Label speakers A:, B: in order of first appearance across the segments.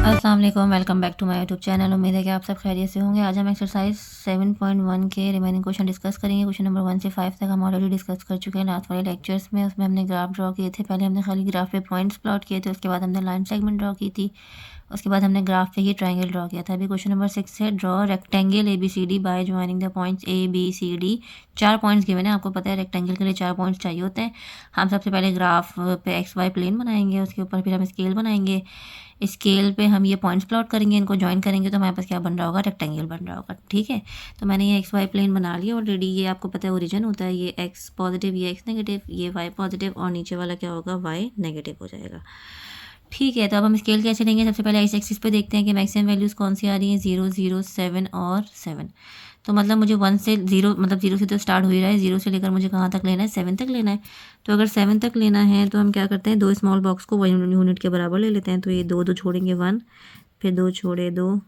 A: अस्सलाम वालेकुम, welcome back to my YouTube channel. उम्मीद है कि आप सब खैरियत से होंगे। आज हम एक्सरसाइज 7.1 के रिमेनिंग क्वेश्चन डिस्कस करेंगे। क्वेश्चन नंबर 1 से 5 तक हम ऑलरेडी डिस्कस कर चुके हैं लास्ट वाले लेक्चर्स में। उसमें हमने ग्राफ ड्रॉ किए थे। पहले हमने खाली ग्राफ पे पॉइंट्स प्लॉट किए थे, उसके बाद हमने लाइन सेगमेंट ड्रॉ की थी, उसके बाद हमने ग्राफ पे ही ट्राइंगल ड्रॉ किया था। अभी क्वेश्चन नंबर 6 है, draw rectangle ABCD bye joining the points ABCD। 4 points given है, आपको पता है रेक्टेंगल के लिए 4 पॉइंट्स चाहिए होते हैं। हम सबसे पहले ग्राफ पे XY प्लेन बनाएंगे, उसके ऊपर फिर हम स्केल बनाएंगे। स्केल पे हम ये पॉइंट्स प्लॉट करेंगे, इनको ज्वाइन करेंगे तो हमारे पास क्या बन रहा होगा, रेक्टेंगल बन रहा होगा। ठीक है, तो मैंने ये XY प्लेन बना लिया ऑलरेडी। ये आपको पता है ओरिजिन होता है, ये X पॉजिटिव, ये X नेगेटिव, ये Y पॉजिटिव और नीचे वाला क्या होगा, Y नेगेटिव हो जाएगा। ठीक है, तो अब हम स्केल कैसे लेंगे। सबसे पहले इस एक्सिस पे देखते हैं कि मैक्सिमम वैल्यूज़ कौन सी आ रही हैं, 0, 0, 7 और 7। तो मतलब मुझे 1 से 0, मतलब 0 से तो स्टार्ट हो ही रहा है, 0 से लेकर मुझे कहाँ तक लेना है, 7 तक लेना है। तो अगर 7 तक लेना है तो हम क्या करते हैं, 2 स्मॉल बॉक्स को 1 यूनिट के बराबर ले लेते हैं। तो ये 2 2 छोड़ेंगे 1, फिर 2 छोड़े 2,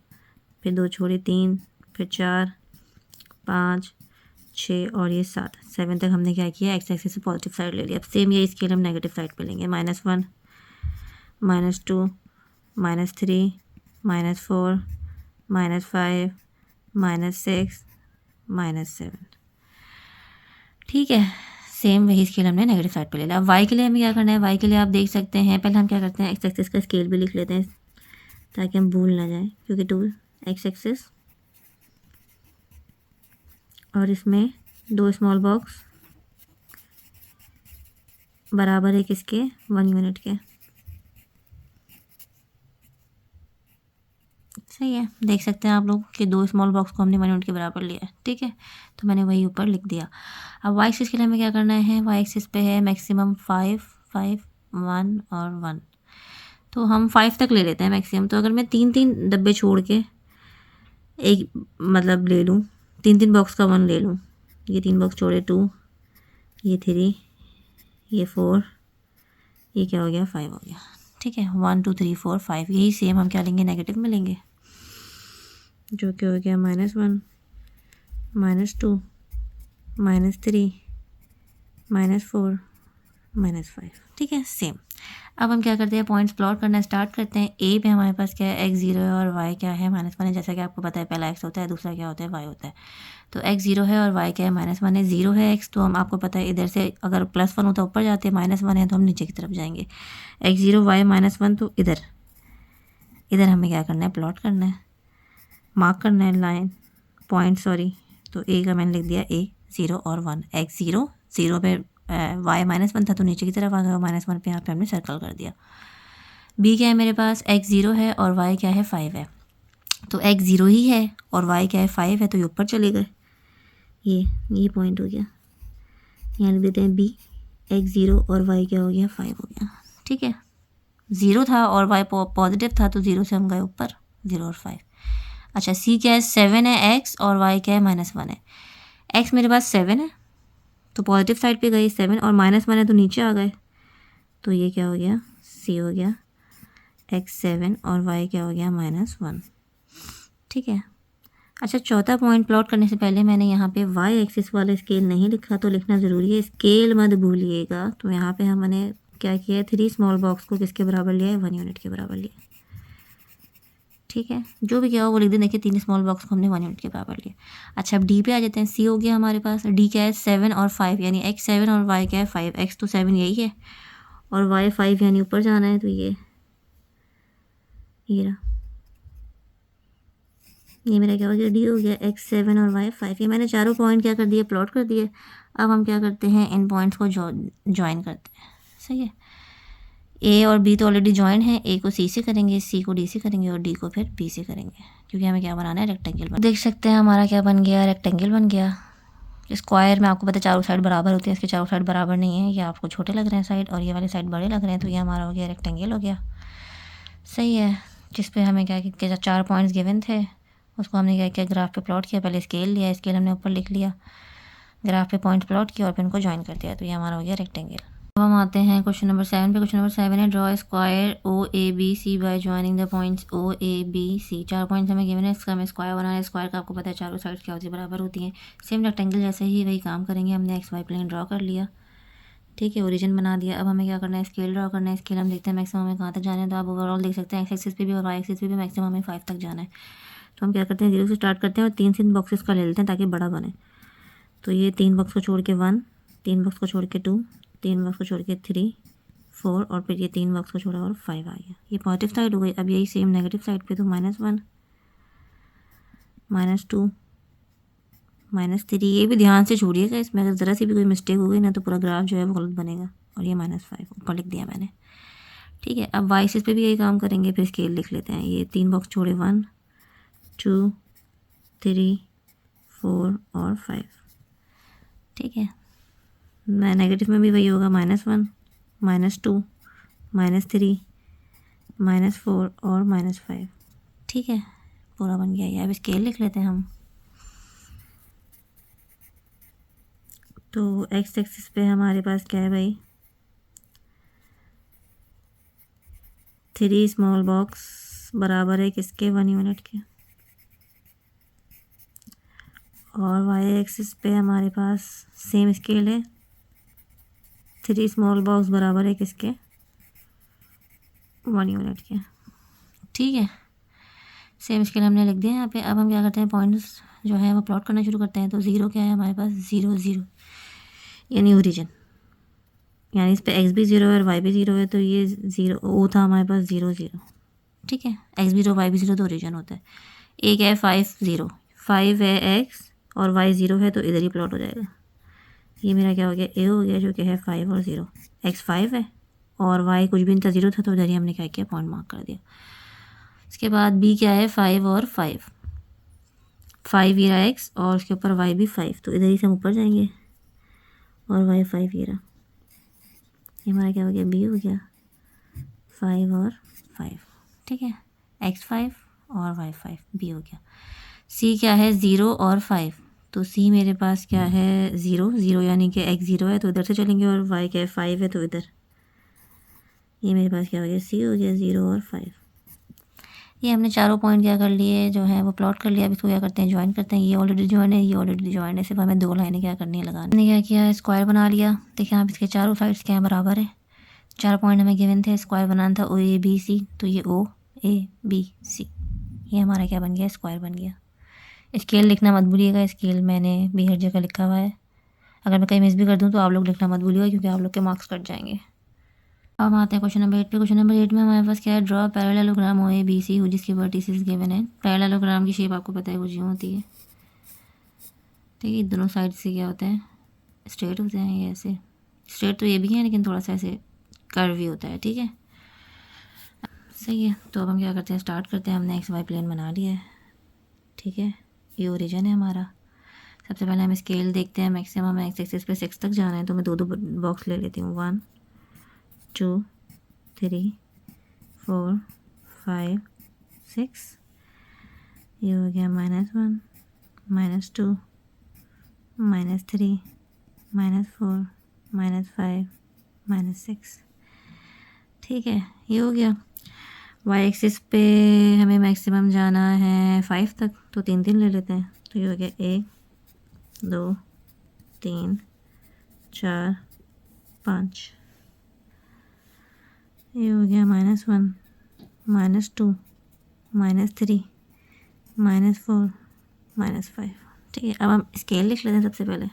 A: फिर 2 छोड़े 3, फिर 4, 5, 6 और ये 7। 7 तक हमने क्या किया, एक्स एक्सिस से पॉजिटिव साइड ले लिया। अब सेम ये स्केल हम नेगेटिव साइड पे लेंगे, -1, -2, -3, -4, -5, -6, -7। ठीक है, सेम वही स्केल हमने नेगेटिव साइड पे ले लिया। अब वाई के लिए हमें क्या करना है, वाई के लिए आप देख सकते हैं, पहले हम क्या करते हैं, एक्स एक्सिस का स्केल भी लिख लेते हैं ताकि हम भूल ना जाए, क्योंकि 2 एक्स एक्सिस और इसमें 2 स्मॉल बॉक्स बराबर है किसके, 1 यूनिट के। सही है, देख सकते हैं आप लोग कि 2 स्मॉल बॉक्स को हमने 1 यूनिट के बराबर लिया है। ठीक है, तो मैंने वही ऊपर लिख दिया। अब वाई एक्सिस के लिए हमें क्या करना है, वाई एक्सिस पे है मैक्सिमम 5, 5, 1 और 1। तो हम 5 तक ले लेते हैं मैक्सिमम। तो अगर मैं 3-3 डब्बे छोड़ के एक मतलब ले लूँ, 3-3 बॉक्स का 1 ले लूँ, ये 3 बॉक्स छोड़े 2, ये 3, ये 4, ये क्या हो गया, 5 हो गया। ठीक है, 1 2 3 4 5। यही सेम हम क्या लेंगे, नेगेटिव में लेंगे, जो कि हो गया -1, -2, -3, -4, -5। ठीक है, सेम। अब हम क्या करते हैं, पॉइंट्स प्लॉट करना स्टार्ट करते हैं। ए पे हमारे पास क्या है, x0 है और y क्या है, -1 है। जैसा कि आपको पता है, पहला x होता है, दूसरा क्या होता है, y होता है। तो x0 है और y क्या है, -1 है। 0 है x, तो हम आपको पता है इधर से अगर +1 होता है ऊपर जाते हैं, -1 है तो हम नीचे की तरफ जाएंगे। x0 y -1, तो इधर इधर हमें क्या करना है, प्लॉट करना है, मार्क करना है लाइन पॉइंट, सॉरी। तो ए का मैंने लिख दिया, ए 0 और 1। x0 0 पे y -1 था तो नीचे की तरफ आ गया, -1 पे यहाँ पे हमने सर्कल कर दिया। बी क्या है मेरे पास, x0 है और y क्या है, 5 है। तो x0 ही है और y क्या है, 5 है, तो ये ऊपर चले गए। ये पॉइंट हो गया, यहाँ लिख देते हैं बी, x0 और y क्या हो गया, 5 हो गया। ठीक है, 0 था और y पॉजिटिव था तो 0 से हम गए ऊपर, 0 और 5। अच्छा, सी क्या है, 7 है x और y क्या है, -1 है। x मेरे पास 7 है तो पॉजिटिव साइड पे गई 7, और -1 है तो नीचे आ गए। तो ये क्या हो गया, सी हो गया x 7 और y क्या हो गया, -1। ठीक है। अच्छा, चौथा पॉइंट प्लॉट करने से पहले मैंने यहाँ पे y एक्सिस वाला स्केल नहीं लिखा, तो लिखना ज़रूरी है, स्केल मत भूलिएगा। तो यहाँ पे हमने क्या किया है, 3 स्मॉल बॉक्स को किसके बराबर लिया है, 1 यूनिट के बराबर लिया। ठीक है, जो भी क्या हो वो लिख दें। देखिए, 3 स्मॉल बॉक्स को हमने 1 यूनिट के बराबर लिया। अच्छा, अब डी पे आ जाते हैं। सी हो गया हमारे पास, डी क्या है, 7 और 5, यानी x 7 और y क्या है, 5। x तो 7 यही है और y 5, यानी ऊपर जाना है। तो ये रहा, ये मेरा क्या हो गया, डी हो गया, x 7 और y 5। ये मैंने चारों पॉइंट क्या कर दिए, प्लॉट कर दिए। अब हम क्या करते हैं, इन पॉइंट्स को ज्वाइन करते हैं। सही है, ए और बी तो ऑलरेडी ज्वाइन है, ए को सी से करेंगे, सी को डी से करेंगे और डी को फिर बी से करेंगे, क्योंकि हमें क्या बनाना है, रेक्टेंगल। देख सकते हैं हमारा क्या बन गया, रेक्टेंगल बन गया। स्क्वायर में आपको पता है चारों साइड बराबर होती है, इसके चारों साइड बराबर नहीं है, ये आपको छोटे लग रहे हैं साइड और ये वाले साइड बड़े लग रहे हैं, तो ये हमारा हो गया रेक्टेंगल हो गया। सही है, जिस पे हमें क्या किया, 4 पॉइंट्स गिवन थे, उसको हमने क्या किया, ग्राफ पे प्लॉट किया। पहले स्केल लिया, स्केल हमने ऊपर लिख लिया, ग्राफ पे पॉइंट प्लॉट किया और फिर उनको ज्वाइन कर दिया, तो ये हमारा हो गया रेक्टेंगल। अब हम आते हैं क्वेश्चन नंबर 7 पे। क्वेश्चन नंबर 7 है, draw square O A B C by joining the points O A B C. 4 points हमें गिवन है, इसका हमें स्क्वायर बनाना है। स्क्वायर का आपको पता है चारों साइड क्या होती है, बराबर होती हैं। सेम रेक्टेंगल जैसे ही वही काम करेंगे। हमने एक्स वाई प्लेन ड्रॉ कर लिया, ठीक है, ओरिजिन बना दिया। अब हमें क्या करना है, स्केल ड्रॉ करना है। स्केल हम देखते हैं मैक्सिमम हमें कहाँ तक जाना है। तो आप ओवरऑल देख सकते हैं एक्स एक्सिस पे भी और वाई एक्सिस पे भी मैक्सिमम हमें 5 तक जाना है। तो हम क्या करते हैं, 0 से स्टार्ट करते हैं और 3 बॉक्सेस का ले लेते हैं ताकि बड़ा बने। तो ये 3 बॉक्स को छोड़ के 1, 3 बॉक्स को छोड़ के 2, 3 बॉक्स को छोड़ के 3, 4 और फिर ये 3 बॉक्स को छोड़ा और 5 आ गया। ये पॉजिटिव साइड हो गई। अब यही सेम नेगेटिव साइड पे, तो -1, -2, -3। ये भी ध्यान से छोड़िएगा, इसमें अगर ज़रा सी भी कोई मिस्टेक हो गई ना तो पूरा ग्राफ जो है वो गलत बनेगा। और ये -5 ऊपर लिख दिया मैंने। ठीक है, अब वाई एक्सिस पे भी यही काम करेंगे। फिर स्केल लिख लेते हैं। ये 3 बॉक्स छोड़े 1, 2, 3, 4 और 5। ठीक है, मैं नेगेटिव में भी वही होगा, -1, -2, -3, -4 और -5। ठीक है, पूरा बन गया ये। अब स्केल लिख लेते हैं हम। तो एक्स एक्सिस पे हमारे पास क्या है भाई, 3 स्मॉल बॉक्स बराबर है किसके, 1 यूनिट के। और वाई एक्सिस पे हमारे पास सेम स्केल है, 3 स्मॉल बॉक्स बराबर है किसके, 1 यूनिट के। ठीक है, सेम स्केल हमने लिख दिया यहाँ पे। अब हम क्या करते हैं, पॉइंट्स जो है वो प्लॉट करना शुरू करते हैं। तो 0 क्या है हमारे पास, 0, 0 यानी ओरिजिन, यानी इस पे एक्स भी 0 है और वाई भी 0 है। तो ये 0 ओ था हमारे पास, 0, 0। ठीक है, एक्स भी 0 वाई भी 0 तो ओरिजिन होता है। एक है 5, 0, 5 है एक्स और वाई 0 है तो इधर ही प्लॉट हो जाएगा। ये मेरा क्या हो गया, ए हो गया, जो कि है 5 और 0। एक्स 5 है और वाई कुछ भी नहीं था, 0 था, तो इधर ही हमने क्या किया, पॉइंट मार्क कर दिया। इसके बाद बी क्या है, 5 और 5, 5 ये रहा एक्स और उसके ऊपर वाई भी 5, तो इधर ही से हम ऊपर जाएंगे और वाई 5 ये रहा। ये हमारा क्या हो गया, बी हो गया, 5 और 5। ठीक है, एक्स 5 और वाई 5, बी हो गया। सी क्या है, 0 और 5, तो सी मेरे पास क्या है, 0, 0 यानी कि एक्स 0 है तो इधर से चलेंगे और वाई क्या है, 5 है तो इधर। ये मेरे पास क्या हो गया, सी हो गया, 0 और 5। ये हमने चारों पॉइंट क्या कर लिए, जो है वो प्लॉट कर लिया। अब इसको क्या करते हैं, ज्वाइन करते हैं। ये ऑलरेडी ज्वाइन है, ये ऑलरेडी ज्वाइन है, सिर्फ हमें 2 लाइनें क्या करनी है, लगानी। हमने क्या किया, स्क्वायर बना लिया। देखिए आप इसके चारों साइड्स क्या है, बराबर है। 4 पॉइंट हमें गिवन थे, स्क्वायर बनाना था ओ ए बी सी, तो ये ओ ए बी सी, ये हमारा क्या बन गया, स्क्वायर बन गया। स्केल लिखना मत भूलिएगा, स्केल मैंने भी हर जगह लिखा हुआ है। अगर मैं कहीं मिस भी कर दूँ तो आप लोग लिखना मत भूलिएगा, क्योंकि आप लोग के मार्क्स कट जाएंगे। अब आते हैं क्वेश्चन नंबर 8 पे। क्वेश्चन नंबर 8 में हमारे पास क्या है, draw parallelogram O A B C हो जिसके वर्टिसेस गिवन है। पैरेललोग्राम की शेप आपको पता है कुछ यूँ होती है। ठीक है, दोनों साइड से क्या होता है, स्ट्रेट होते हैं। ये ऐसे स्ट्रेट तो ये भी है, लेकिन थोड़ा सा ऐसे कर्व भी होता है। ठीक है, सही है। तो अब हम क्या करते हैं, स्टार्ट करते हैं। हमने एक्स वाई प्लेन बना लिया है। ठीक है, ये ओरिजिन है हमारा। सबसे पहले हम स्केल देखते हैं। मैक्सिमम एक्स एक्सिस पे 6 तक जाना है, तो मैं 2 बॉक्स ले लेती हूँ। 1, 2, 3, 4, 5, 6। ये हो गया -1, -2, -3, -4, -5, -6। ठीक है, ये हो गया। वाई एक्सिस पे हमें मैक्सिमम जाना है 5 तक, तो 3 3 ले लेते हैं। तो ये हो गया 1, 2, 3, 4, 5। ये हो गया -1, -2, -3, -4, -5। ठीक है, अब हम स्केल लिख लेते हैं सबसे पहले।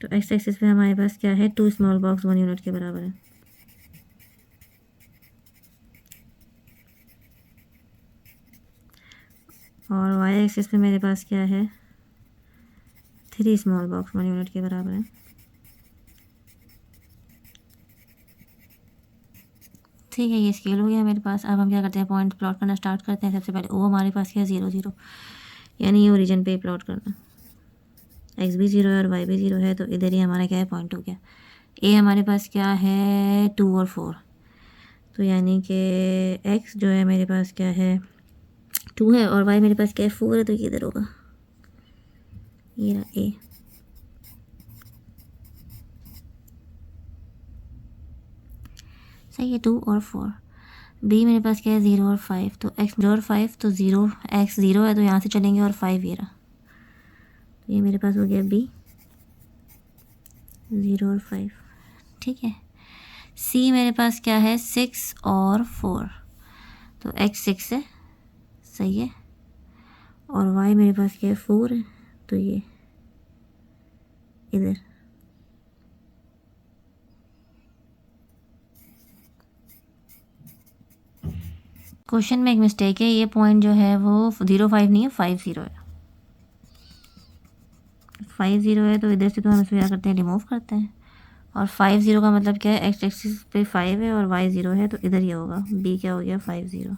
A: तो एक्स एक्सिस पे हमारे पास क्या है, 2 स्मॉल बॉक्स 1 यूनिट के बराबर है। और वाई एक्सिस पे मेरे पास क्या है, 3 स्मॉल बॉक्स 1 यूनिट के बराबर है। ठीक है, ये स्केल हो गया मेरे पास। अब हम क्या करते हैं, पॉइंट प्लॉट करना स्टार्ट करते हैं। सबसे पहले ओ हमारे पास क्या है, 0, 0, यानी ये ओरिजिन पे ही प्लॉट करना। एक्स भी 0 है और वाई भी 0 है, तो इधर ही हमारा क्या है, पॉइंट हो गया। ए हमारे पास क्या है, 2 और 4, तो यानी कि एक्स जो है मेरे पास क्या है, 2 है और वाई मेरे पास क्या है, 4 है, तो ये इधर होगा। ये रहा ए। सही है, 2 और 4। बी मेरे पास क्या है, 0 और 5, तो एक्स 0 और 5, तो 0 एक्स 0 है, तो यहाँ से चलेंगे और 5 ये रहा। तो ये मेरे पास हो गया बी 0 और 5, ठीक है। सी मेरे पास क्या है 6 और 4, तो एक्स 6 है, सही है। और वाई मेरे पास क्या है 4 है, तो ये इधर। क्वेश्चन में एक मिस्टेक है, ये पॉइंट जो है वो 0 5 नहीं है 5 0 है। 5 0 है तो इधर से तो हम इसको क्या करते हैं, रिमूव करते हैं। और 5 0 का मतलब क्या है, एक्स एक्सिस पे 5 है और वाई 0 है, तो इधर ही होगा। बी क्या हो गया 5 0।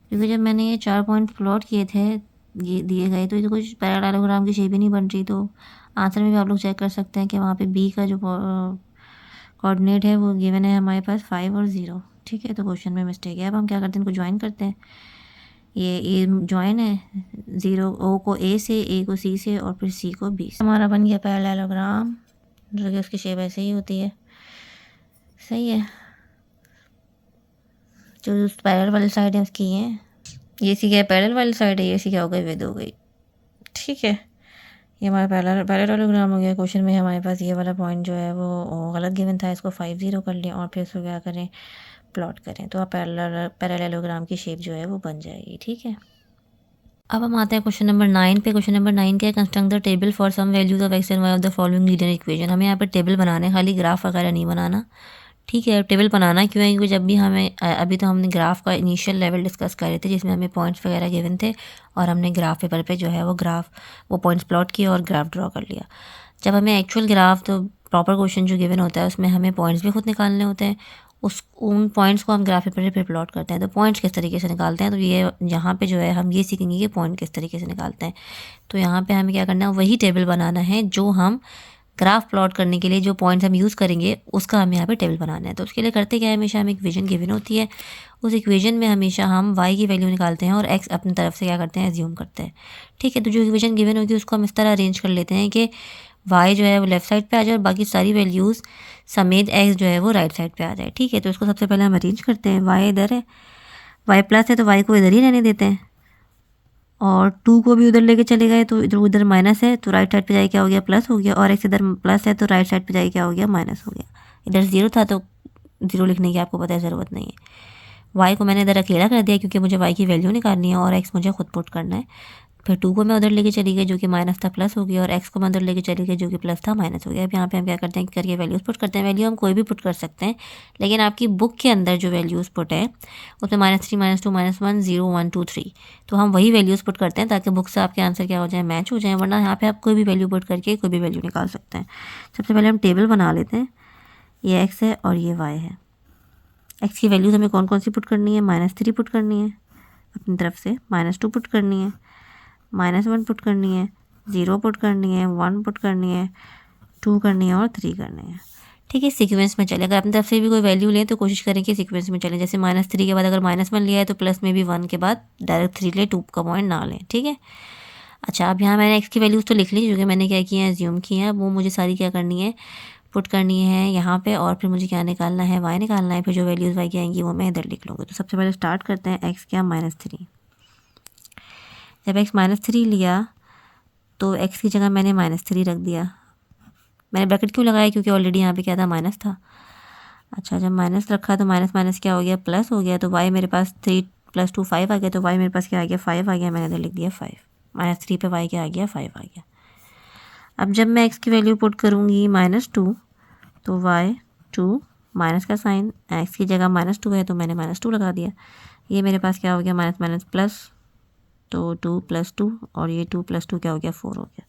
A: क्योंकि जब मैंने ये 4 पॉइंट प्लॉट किए थे, ये दिए गए, तो ये तो कुछ पैरालेलोग्राम की शेप ही नहीं बन रही। तो आंसर में भी आप लोग चेक कर सकते हैं कि वहाँ पे बी का जो कोऑर्डिनेट है वो गिवन है हमारे पास 5 और 0, ठीक है। तो क्वेश्चन में मिस्टेक है। अब हम क्या करते हैं, इनको ज्वाइन करते हैं। ये ज्वाइन है, 0 ओ को ए से, ए को सी से और फिर सी को बी से। हमारा बन गया पैरेललोग्राम, जो कि उसकी शेप ऐसे ही होती है, सही है। जो पैरेलल वाली साइड है उसकी है, ये सी क्या है, पैरेलल वाली साइड है, ये सी क्या हो गई, विद हो गई, ठीक है। ये हमारा पैरेललोग्राम हो गया। क्वेश्चन में हमारे पास ये वाला पॉइंट जो है वो गलत गिवन था, इसको 5 0 कर लिया और फिर इसको क्या करें, प्लॉट करें, तो आप पैरेललोग्राम की शेप जो है वो बन जाएगी, ठीक है। अब हम आते हैं क्वेश्चन नंबर 9 पे। क्वेश्चन नंबर 9 क्या है, construct the table for some values of x and y of the following linear equation. हमें यहाँ पर टेबल बनाना है, खाली ग्राफ वगैरह नहीं बनाना, ठीक है। टेबल बनाना क्यों है, क्योंकि जब भी हमें अभी तो हमने ग्राफ का इनिशियल लेवल डिस्कस कर रहे थे, जिसमें हमें पॉइंट्स वगैरह गिवन थे और हमने ग्राफ पेपर पे जो है वो पॉइंट्स प्लॉट किए और ग्राफ ड्रॉ कर लिया। जब हमें एक्चुअल ग्राफ, तो प्रॉपर क्वेश्चन जो गिवन होता है उसमें हमें पॉइंट्स भी खुद निकालने होते हैं, उन पॉइंट्स को हम ग्राफ पेपर पे प्लॉट करते हैं। तो पॉइंट्स किस तरीके से निकालते हैं, तो ये यहाँ पे जो है हम ये सीखेंगे कि पॉइंट किस तरीके से निकालते हैं। तो यहाँ पे हमें क्या करना है, वही टेबल बनाना है जो हम ग्राफ प्लॉट करने के लिए जो पॉइंट्स हम यूज़ करेंगे उसका हमें यहाँ पे टेबल बनाना है। तो उसके लिए करते क्या है, हमेशा हमें इक्वेशन गिवन होती है, उस इक्वेशन में हमेशा हम y की वैल्यू निकालते हैं और x अपनी तरफ से क्या करते हैं, एज्यूम करते हैं, ठीक है। तो जो इक्वेशन गिवन होगी उसको हम इस तरह अरेंज कर लेते हैं कि y जो है वो लेफ्ट साइड पे आ जाए और बाकी सारी वैल्यूज़ समेत x जो है वो राइट साइड पे आ जाए, ठीक है। तो इसको सबसे पहले हम अरेंज करते हैं। y इधर है, y प्लस है तो y को इधर ही रहने देते हैं, और 2 को भी उधर लेके चले गए तो इधर उधर माइनस है तो राइट साइड पे जाए क्या हो गया, प्लस हो गया। और एक्स इधर प्लस है तो राइट साइड पे जाए क्या हो गया, माइनस हो गया। इधर 0 था तो 0 लिखने की आपको पता है ज़रूरत नहीं है। वाई को मैंने इधर अकेला कर दिया क्योंकि मुझे वाई की वैल्यू निकालनी है और एक्स मुझे खुद पुट करना है। फिर 2 को मैं उधर लेके चली गई जो कि माइनस था, प्लस हो गया, और एक्स को मैं उधर लेके चली गई जो कि प्लस था, माइनस हो गया। अब यहाँ पे हम क्या करते हैं, करके वैल्यूज़ पुट करते हैं। वैल्यू हम कोई भी पुट कर सकते हैं, लेकिन आपकी बुक के अंदर जो वैल्यूज़ पुट है उसमें -3 -2 -1 0 1 2 3, तो हम वही वैल्यूज़ पुट करते हैं ताकि बुक से आपके आंसर क्या हो जाए, मैच हो जाए। वरना यहाँ पे आप कोई भी वैल्यू पुट करके कोई भी वैल्यू निकाल सकते हैं। सबसे पहले हम टेबल बना लेते हैं। ये एक्स है और ये वाई है। एक्स की वैल्यूज़ हमें कौन कौन सी पुट करनी है, -3 पुट करनी है अपनी तरफ से, -2 पुट करनी है, -1 पुट करनी है, 0 पुट करनी है, 1 पुट करनी है, 2 करनी है और 3 करनी है, ठीक है। सीक्वेंस में चले, अगर अपनी तरफ से भी कोई वैल्यू लें तो कोशिश करें कि सीक्वेंस में चलें। जैसे -3 के बाद अगर -1 लिया है तो प्लस में भी 1 के बाद डायरेक्ट 3 लें, 2 का पॉइंट ना लें, ठीक है। अच्छा, अब यहाँ मैंने एक्स की वैल्यूज़ तो लिख ली, जो कि मैंने क्या किया है, एज्यूम की है। वो मुझे सारी क्या करनी है, पुट करनी है यहाँ पे, और फिर मुझे क्या निकालना है, वाई निकालना है। फिर जो वैल्यूज़ वाई की आएंगी वो मैं इधर लिख लूँगी। तो सबसे पहले स्टार्ट करते हैं, एक्स क्या -3। जब एक्स -3 लिया तो एक्स की जगह मैंने -3 रख दिया। मैंने ब्रैकेट क्यों लगाया, क्योंकि ऑलरेडी यहाँ पे क्या था, माइनस था। अच्छा, जब माइनस रखा तो माइनस माइनस क्या हो गया, प्लस हो गया। तो वाई मेरे पास 3 + 2 5 आ गया, तो वाई मेरे पास क्या आ गया, 5 आ गया। मैंने इधर लिख दिया 5, -3 पे वाई क्या आ गया, 5 आ गया। अब जब मैं एक्स की वैल्यू पुट करूँगी -2, तो वाई 2 माइनस का साइन, एक्स की जगह -2 है तो मैंने -2 लगा दिया। ये मेरे पास क्या हो गया, माइनस माइनस प्लस, तो 2 + 2, और ये 2 + 2 क्या हो गया, 4 हो गया।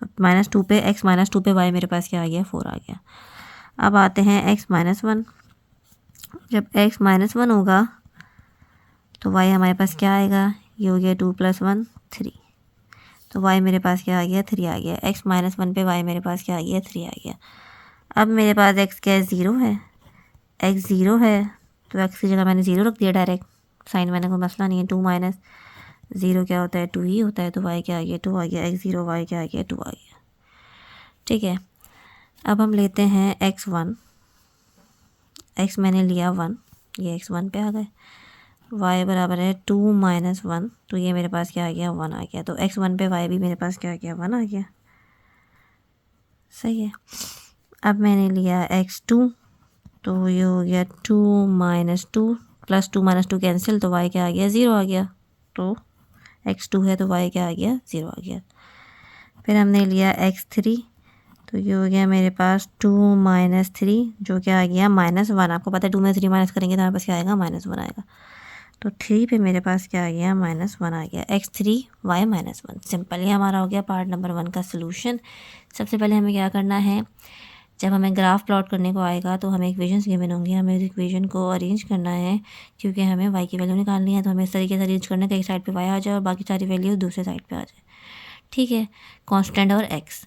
A: तो -2 पे एक्स, -2 पे वाई मेरे पास क्या आ गया, 4 आ गया। अब आते हैं एक्स -1। जब एक्स -1 होगा तो वाई हमारे पास क्या आएगा, ये हो गया 2 + 1 3, तो वाई मेरे पास क्या आ गया, 3 आ गया। एक्स -1 पे वाई मेरे पास क्या आ गया, 3 आ गया। अब मेरे पास एक्स क्या है, 0 है। एक्स 0 है तो एक्स की जगह मैंने 0 रख दिया डायरेक्ट, साइन मैंने कोई मसला नहीं है। 2 - 0 क्या होता है, 2 ही होता है। तो वाई क्या आ गया, 2 आ गया। एक्स 0, वाई क्या आ गया, 2 आ गया, ठीक है। अब हम लेते हैं x1। एक्स मैंने लिया 1, ये x1 पे आ गए। y बराबर है 2 माइनस 1, तो ये मेरे पास क्या आ गया 1 आ गया। तो x1 पे y भी मेरे पास क्या आ गया 1 आ गया। सही है। अब मैंने लिया x2, तो ये हो गया 2 माइनस 2 प्लस 2 माइनस 2 कैंसिल, तो y क्या आ गया 0 आ गया। तो x2 है तो y क्या आ गया 0 आ गया। फिर हमने लिया x3, तो ये हो गया मेरे पास 2 माइनस 3 जो क्या आ गया -1। आपको पता है 2 में 3 माइनस करेंगे तो हमारे पास क्या आएगा -1 आएगा। तो 3 पे मेरे पास क्या आ गया -1 आ गया। x3 y -1। सिंपल, ये हमारा हो गया पार्ट नंबर 1 का सोल्यूशन। सबसे पहले हमें क्या करना है, जब हमें ग्राफ प्लॉट करने को आएगा तो हमें इक्वेशंस गिवन होंगी, हमें उस इक्वेशन को अरेंज करना है क्योंकि हमें y की वैल्यू निकालनी है। तो हमें इस तरीके से अरेंज करना है कि एक साइड पे y आ जाए और बाकी सारी वैल्यूज दूसरे साइड पे आ जाए। ठीक है, कांस्टेंट और x।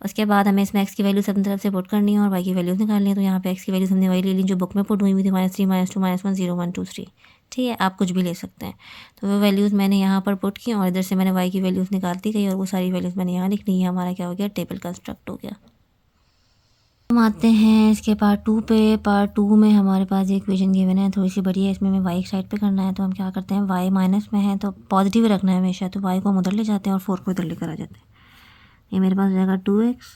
A: उसके बाद हमें इसमें x की वैल्यूज अपनी तरफ से पुट करनी है और y की वैल्यूज निकालनी है। तो यहाँ पे x की वैल्यूज हमने वही ले ली जो बुक में पुट हुई हुई थी, -3 -2 -1 0 1 2 3। ठीक है, आप कुछ भी ले सकते हैं। तो वो वैल्यूज़ मैंने यहाँ पर पुट की और इधर से मैंने y की वैल्यूज़ निकालती गई और वो सारी वैल्यूज़ मैंने यहाँ लिख ली है। हमारा क्या हो गया, टेबल कंस्ट्रक्ट हो गया। हम आते हैं इसके पार्ट 2 पे। पार्ट 2 में हमारे पास ये इक्वेशन गिवन है, थोड़ी सी बड़ी है, इसमें हमें y एक साइड पे करना है। तो हम क्या करते हैं, y माइनस में है तो पॉजिटिव रखना है हमेशा, तो y को हम उधर ले जाते हैं और 4 को इधर लेकर आ जाते हैं। ये मेरे पास हो जाएगा 2x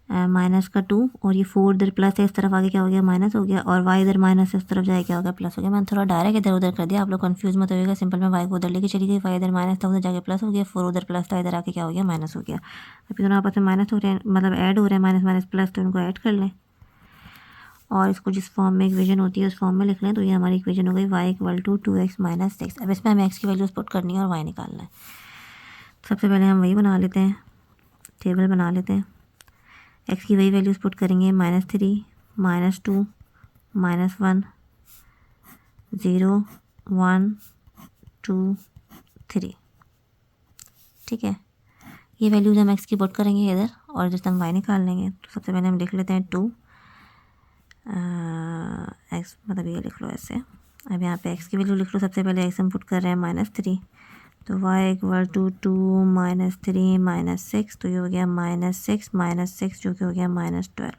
A: माइनस का 2 और ये 4 इधर प्लस है, इस तरफ आगे क्या हो गया माइनस हो गया, और y इधर माइनस इस तरफ जाए क्या हो गया प्लस हो गया। मैंने थोड़ा डायरेक्ट इधर उधर कर दिया, आप लोग कंफ्यूज मत होइएगा। सिंपल में y को उधर लेके चली गई, y इधर माइनस था उधर जाके प्लस हो गया, 4 उधर प्लस था इधर आके क्या हो गया माइनस हो गया। अभी दोनों आपस में माइनस हो रहे हैं, मतलब ऐड हो रहे हैं, माइनस माइनस प्लस, तो इनको ऐड कर लें और इसको जिस फॉर्म में इक्वेशन होती है उस फॉर्म में लिख लें। तो ये हमारी इक्वेशन हो गई y equal to 2x minus 6। अब इसमें हमें x की वैल्यूज पुट करनी है और y निकालना है। सबसे पहले हम वही बना लेते हैं, टेबल बना लेते हैं। x की वही वैल्यूज़ पुट करेंगे, -3 -2 -1 0 1 2 3। ठीक है, ये वैल्यूज़ हम x की पुट करेंगे इधर और इधर से हम y निकाल लेंगे। तो सबसे पहले हम लिख लेते हैं 2 x, मतलब ये लिख लो ऐसे। अब यहाँ पे x की वैल्यू लिख लो। सबसे पहले x हम पुट कर रहे हैं -3, तो y इक्वल टू 2 -3 -6, तो ये हो गया -6 जो कि हो गया -12।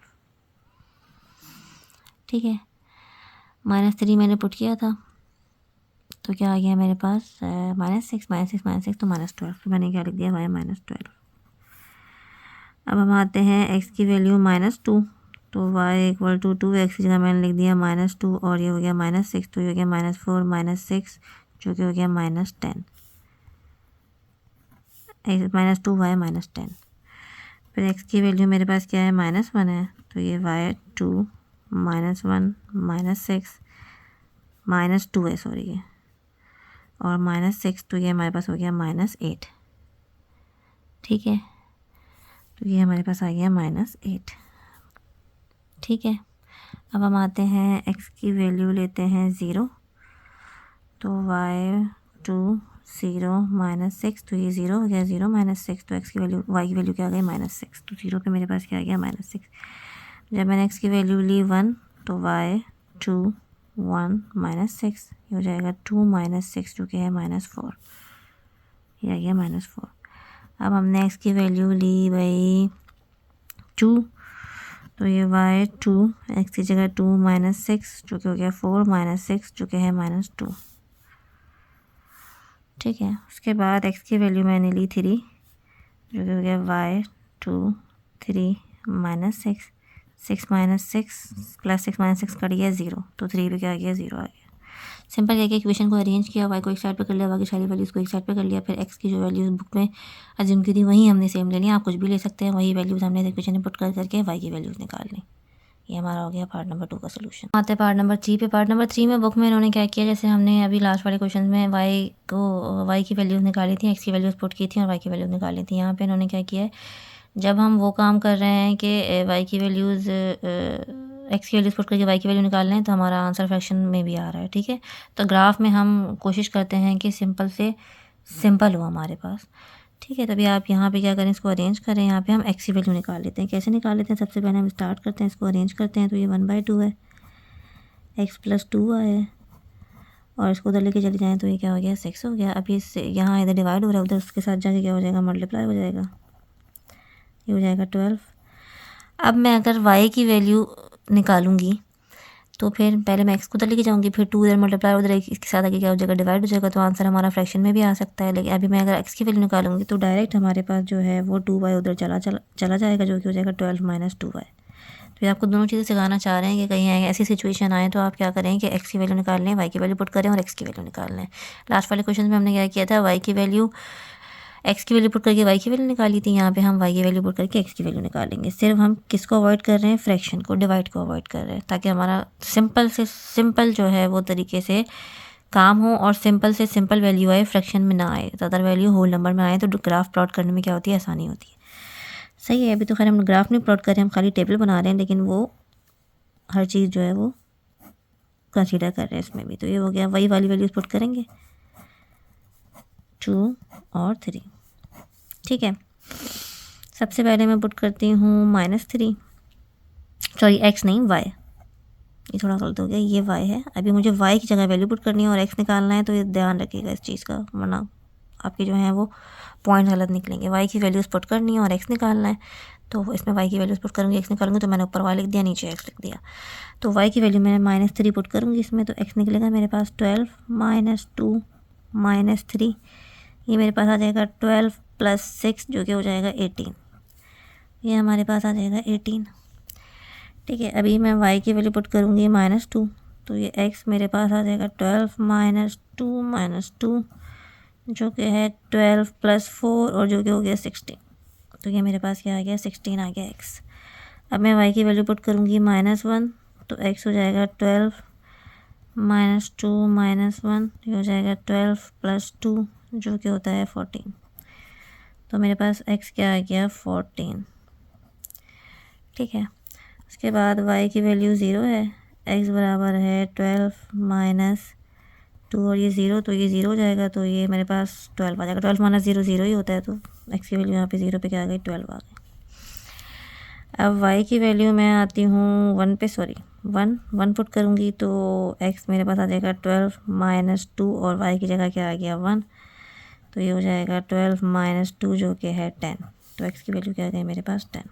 A: ठीक है, -3 मैंने पुट किया था तो क्या आ गया मेरे पास -6 तो -12। तो मैंने क्या लिख दिया y -12। अब हम आते हैं x की वैल्यू -2, तो y इक्वल टू 2x की जगह मैंने लिख दिया -2 और ये हो गया -6, तो ये हो गया -4 -6 जो कि हो गया -10 -2 y -10। फिर x की वैल्यू मेरे पास क्या है -1 है, तो ये y2 -1 -6 -2 है सॉरी ये, और -6 तो ये हमारे पास हो गया -8। ठीक है, तो ये हमारे पास आ गया -8। ठीक है, अब हम आते हैं x की वैल्यू लेते हैं 0, तो y2 0 -6, तो ये 0 हो गया, 0 -6, तो x की वैल्यू y की वैल्यू क्या आ गई -6, तो 0 पे मेरे पास क्या आ गया -6। जब मैंने x की वैल्यू ली 1, तो y2 1 -6 ये हो जाएगा 2 -6 जो कि है -4, ये आ गया -4। अब हमने x की वैल्यू ली भाई 2, तो ये y2 x की जगह 2 -6 जो कि हो गया 4 -6 जो कि है -2। ठीक है, उसके बाद x की वैल्यू मैंने ली 3 जो कि हो गया y2 3 -6 6 -6 प्लस 6 -6 कट गया 0, तो 3 पे क्या आ गया 0 आ गया। सिंपल एक इक्वेशन को अरेंज किया, y को एक साइड पे कर लिया, बाकी सारी वैल्यूज़ को एक साइड पे कर लिया। फिर x की जो वैल्यूज़ बुक में अज्यूम की थी वही हमने सेम ले लिया, आप कुछ भी ले सकते हैं। वही वैल्यूज़ हमने इक्वेशन में पुट करके y की वैल्यूज़ निकाल ली। ये हमारा हो गया पार्ट नंबर 2 का सोल्यूशन। आते हैं पार्ट नंबर 3 पे। पार्ट नंबर 3 में बुक में इन्होंने क्या किया, जैसे हमने अभी लास्ट वाले क्वेश्चन में y की वैल्यूज़ निकाली थी, x की वैल्यूज़ पुट की थी और y की वैल्यूज़ निकाली थी। यहाँ पे इन्होंने क्या किया है, जब हम वो काम कर रहे हैं कि y की वैल्यूज़ x की वैल्यूज़ पुट करके y की वैल्यू निकाल लें, तो हमारा आंसर फ्रैक्शन में भी आ रहा है। ठीक है, तो ग्राफ में हम कोशिश करते हैं कि सिंपल से सिंपल हो हमारे पास। ठीक है, तभी आप यहाँ पे क्या करें, इसको अरेंज करें। यहाँ पे हम x की वैल्यू निकाल लेते हैं। कैसे निकाल लेते हैं, सबसे पहले हम स्टार्ट करते हैं, इसको अरेंज करते हैं। तो ये 1/2 है, x + 2y है और इसको उधर लेके चले जाएँ तो ये क्या हो गया 6 हो गया। अब ये यहाँ इधर डिवाइड हो रहा है, उधर उसके साथ जाके क्या हो जाएगा मल्टीप्लाई हो जाएगा, ये हो जाएगा 12। अब मैं अगर y की वैल्यू निकालूंगी तो फिर पहले मैं एक्स को उधर लेके जाऊँगी, फिर 2 इधर मल्टीप्लाई उधर इसके साथ आगे क्या हो जाएगा, डिवाइड हो जाएगा। तो आंसर हमारा फ्रैक्शन में भी आ सकता है। लेकिन अभी मैं अगर एक्स की वैल्यू निकालूंगी तो डायरेक्ट हमारे पास जो है वो 2y उधर चला जाएगा, जो कि हो जाएगा 12 माइनस 2y। तो ये आपको दोनों चीज़ें सिखाना चाह रहे हैं कि कहीं ऐसी सिचुएशन आए तो आप क्या करें कि एक्स की वैल्यू निकाल लें, वाई की वैल्यू पुट करें और एक्स की वैल्यू निकाल लें। लास्ट वाले क्वेश्चन में हमने क्या किया था, वाई की वैल्यू एक्स की वैल्यू पुट करके वाई की वैल्यू निकाली थी। यहाँ पे हम वाई की वैल्यू पुट करके एक्स की वैल्यू निकालेंगे। सिर्फ हम किसको अवॉइड कर रहे हैं, फ्रैक्शन को, डिवाइड को अवॉइड कर रहे हैं, ताकि हमारा सिंपल से सिंपल जो है वो तरीके से काम हो और सिंपल से सिंपल वैल्यू आए, फ्रैक्शन में ना आए। ज़्यादा वैल्यू होल नंबर में आए तो ग्राफ प्लॉट करने में क्या होती है, आसानी होती है। सही है। अभी तो खैर हम ग्राफ नहीं प्लॉट कर रहे हैं, हम खाली टेबल बना रहे हैं, लेकिन वो हर चीज़ जो है वो कंसीडर कर रहे हैं इसमें भी। तो ये हो गया, वही वाली वैल्यूज पुट करेंगे 2 और 3। ठीक है, सबसे पहले मैं पुट करती हूँ -3, सॉरी एक्स नहीं वाई, ये थोड़ा गलत हो गया, ये वाई है। अभी मुझे वाई की जगह वैल्यू पुट करनी है और एक्स निकालना है, तो ये ध्यान रखिएगा इस चीज़ का, वरना आपके जो हैं वो पॉइंट गलत निकलेंगे। वाई की वैल्यूज़ पुट करनी है और एक्स निकालना है, तो इसमें वाई की वैल्यूज़ पुट करूँगी, एक्स निकालूंगी। तो मैंने ऊपर वाई लिख दिया, नीचे एक्स लिख दिया। तो वाई की वैल्यू मैं -3 पुट करूँगी इसमें, तो एक्स निकलेगा मेरे पास 12 माइनस 2 माइनस 3, ये मेरे पास आ जाएगा 12 + 6 जो कि हो जाएगा 18। ये हमारे पास आ जाएगा 18। ठीक है, अभी मैं y की वैल्यू पुट करूँगी -2, तो ये x मेरे पास आ जाएगा 12 माइनस 2 जो कि है 12 + 4 और जो कि हो गया 16। तो ये मेरे पास क्या आ गया, 16 आ गया x। अब मैं y की वैल्यू पुट करूँगी -1, तो x हो जाएगा 12 माइनस 2 माइनस 1, ये हो जाएगा 12 + 2 जो कि होता है 14। तो मेरे पास x क्या आ गया, 14। ठीक है, उसके बाद y की वैल्यू 0 है, x बराबर है 12 माइनस 2 और ये 0, तो ये 0 हो जाएगा। तो ये मेरे पास 12 आ जाएगा। 12 माइनस 0 0 ही होता है, तो x की वैल्यू यहाँ पे 0 पे क्या आ गई, 12 आ गई। अब y की वैल्यू मैं आती हूँ 1 पे, सॉरी 1 पुट करूँगी, तो x मेरे पास आ जाएगा 12 माइनस 2 और y की जगह क्या आ गया, 1, तो ये हो जाएगा 12 माइनस 2 जो कि है 10। तो x की वैल्यू क्या आ गई मेरे पास, 10।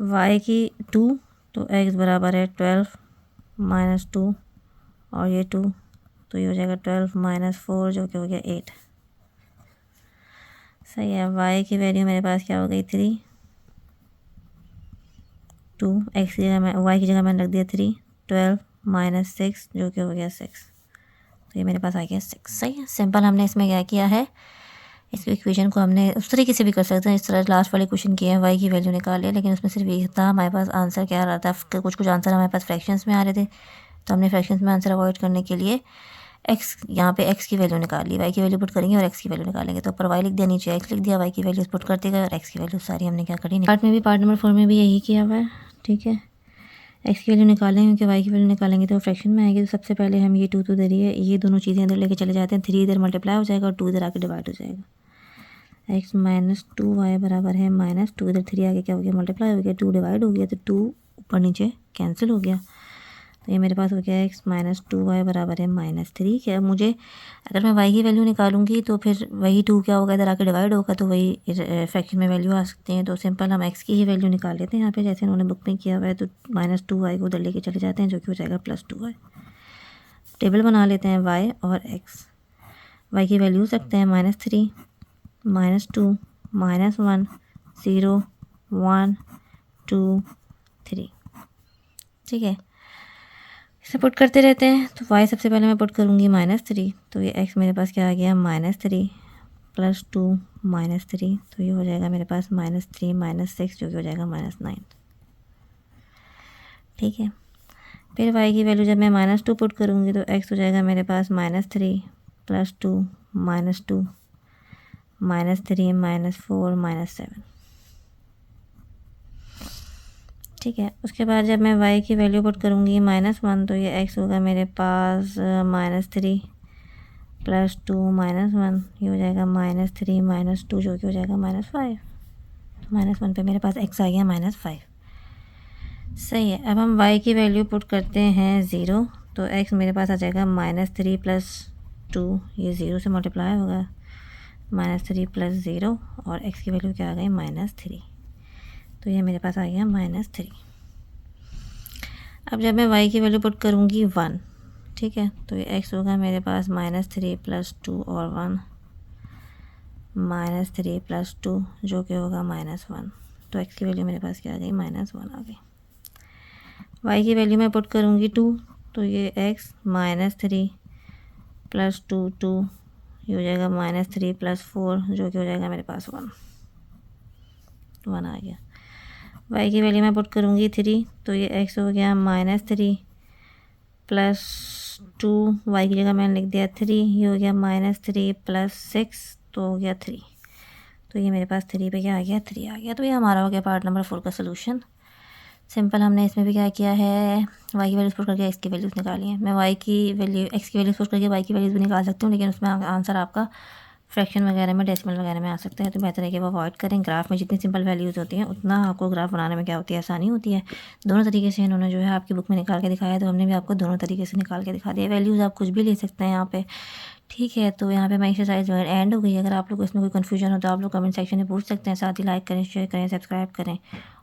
A: y की 2, तो x बराबर है 12 माइनस 2 और ये 2, तो ये हो जाएगा 12 माइनस 4 जो कि हो गया 8। सही है, y की वैल्यू मेरे पास क्या हो गई, 3, 2, x की जगह मैं y की जगह मैंने रख दिया 3, 12 माइनस 6 जो कि हो गया 6। तो ये मेरे पास आ गया 6। सही है, सिंपल हमने इसमें क्या किया है, इस इक्वेशन को हमने उस तरीके से भी कर सकते हैं, इस तरह लास्ट वाले क्वेश्चन किए हैं, वाई की वैल्यू निकाल लिया, लेकिन उसमें सिर्फ ये था हमारे पास आंसर क्या आ रहा था, कुछ आंसर हमारे पास फ्रैक्शंस में आ रहे थे, तो हमने फ्रैक्शंस में आंसर अवॉइड करने के लिए एक्स, यहाँ पे एक्स की वैल्यू निकाल ली, वाई की वैल्यू पुट करेंगे और एक्स की वैल्यू निकालेंगे। तो ऊपर वाई लिख दिया, नीचे एक्स लिख दिया, वाई की वैल्यूज पुट करते गए और एक्स की वैल्यू सारी हमने क्या करी, पार्ट में भी, पार्ट नंबर 4 में भी यही किया हुआ है। ठीक है, एक्स की वैल्यू निकालेंगे क्योंकि वाई की वैल्यू निकालेंगे तो फ्रैक्शन में आएगी। तो सबसे पहले हम ये 2 तो दे रही है, ये दोनों चीज़ें इधर लेके चले जाते हैं, 3 इधर मल्टीप्लाई हो जाएगा और 2 इधर आके डिवाइड हो जाएगा। x माइनस 2y बराबर है -2, इधर 3 आगे क्या हो गया, मल्टीप्लाई हो गया, 2 डिवाइड हो गया, तो 2 ऊपर नीचे कैंसिल हो गया। तो ये मेरे पास हो गया x माइनस 2y बराबर है -3। क्या मुझे, अगर मैं y की वैल्यू निकालूंगी तो फिर वही 2 क्या होगा, इधर आके डिवाइड होगा, तो वही फ्रैक्शन में वैल्यू आ सकती हैं। तो सिंपल हम x की ही वैल्यू निकाल लेते हैं यहाँ पे, जैसे उन्होंने बुक में किया हुआ है। तो -2y को उधर लेके चले जाते हैं, जो कि हो जाएगा +2y। टेबल बना लेते हैं y और x। y की वैल्यू रखते हैं -3 -2 -1 0 1 2 3। ठीक है, इसे पुट करते रहते हैं। तो y सबसे पहले मैं पुट करूँगी -3, तो ये x मेरे पास क्या आ गया, -3 + 2 -3, तो ये हो जाएगा मेरे पास -3 -6 जो कि हो जाएगा -9। ठीक है, फिर y की वैल्यू जब मैं -2 पुट करूँगी तो x हो जाएगा मेरे पास -3 + 2 -2 -3 -4 -7। ठीक है, उसके बाद जब मैं y की वैल्यू पुट करूँगी -1, तो ये x होगा मेरे पास -3 + 2 -1, ये हो जाएगा -3 -2 जो कि हो जाएगा -5। तो -1 पे मेरे पास x आ गया -5। सही है, अब हम y की वैल्यू पुट करते हैं 0, तो x मेरे पास आ जाएगा -3 + 2, ये 0 से मल्टीप्लाई होगा, -3 + 0 और x की वैल्यू क्या आ गई, -3। तो ये मेरे पास आ गया -3। अब जब मैं y की वैल्यू पुट करूँगी 1, ठीक है, तो ये x होगा मेरे पास -3 + 2 और 1, -3 + 2 जो कि होगा -1। तो x की वैल्यू मेरे पास क्या आ गई, -1 आ गई। y की वैल्यू मैं पुट करूँगी 2, तो ये x -3 + 2 2, ये हो जाएगा -3 + 4 जो कि हो जाएगा मेरे पास 1 आ गया। y की वैल्यू मैं पुट करूँगी 3, तो ये x हो गया -3 + 2, y की जगह मैंने लिख दिया 3, ये हो गया -3 + 6, तो हो गया 3। तो ये मेरे पास 3 पे क्या आ गया, 3 आ गया। तो ये हमारा हो गया पार्ट नंबर 4 का सोल्यूशन। सिंपल हमने इसमें भी क्या किया है, y की वैल्यूज़ पुट करके x की वैल्यूज़ निकाली है। मैं y की वैल्यू x की वैल्यूज़ पुट करके y की वैल्यूज़ भी निकाल सकती हूँ, लेकिन उसमें आंसर आपका फ्रैक्शन वगैरह में, डेसिमल वगैरह में आ सकता है, तो बेहतर है कि वो अवॉइड करें। ग्राफ में जितनी सिंपल वैल्यूज़ होती हैं उतना आपको ग्राफ बनाने में क्या होती है, आसानी होती है। दोनों तरीके से इन्होंने जो है आपकी बुक में निकाल के दिखाया है, तो हमने भी आपको दोनों तरीके से निकाल के दिखा दिया। वैल्यूज़ आप कुछ भी ले सकते हैं यहाँ पे, ठीक है। तो यहाँ पे मैं एक्सरसाइज जो है एंड हो गई। अगर आप लोग को इसमें कोई कन्फ्यूजन हो तो आप लोग कमेंट सेक्शन में पूछ सकते हैं। साथ ही लाइक करें, शेयर करें, सब्सक्राइब करें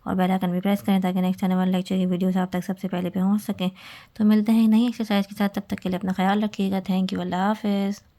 A: और बेल आइकन भी प्रेस करें, ताकि नेक्स्ट आने वाले लेक्चर की वीडियोस आप तक सबसे पहले पहुँच सकें। तो मिलते हैं नई एक्सरसाइज के साथ, तब तक के लिए अपना ख्याल रखिएगा। थैंक यू, अल्लाह हाफ़िज़।